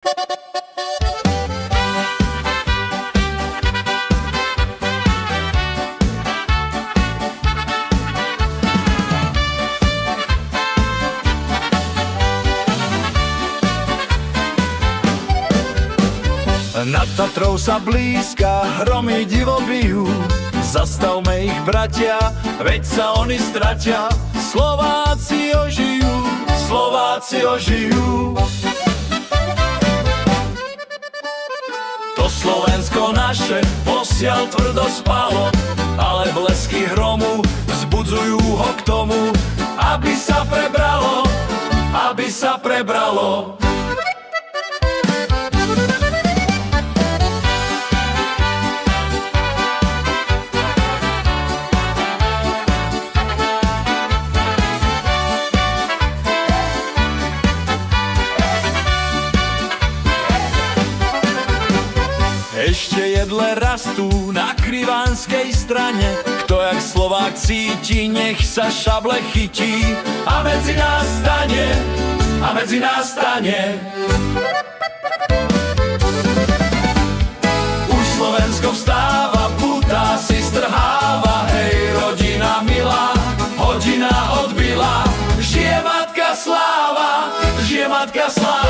Nad Tatrou sa blízka hromy divo bijú. Zastavme ich, bratia, veď sa oni stratia. Slováci ožijú, Slováci ožijú. To Slovensko naše posiaľ tvrdo spalo, ale blesky hromu vzbudzujú ho k tomu, aby sa prebralo, aby sa prebralo. Ešte jedle rastú na krivanskej strane. Kto jak Slovák cíti, nech sa šable chytí. A medzi nás stane, a medzi nás stane. Už Slovensko vstáva, púta si strháva. Hej, rodina milá, hodina odbila. Žije matka sláva, žije matka sláva.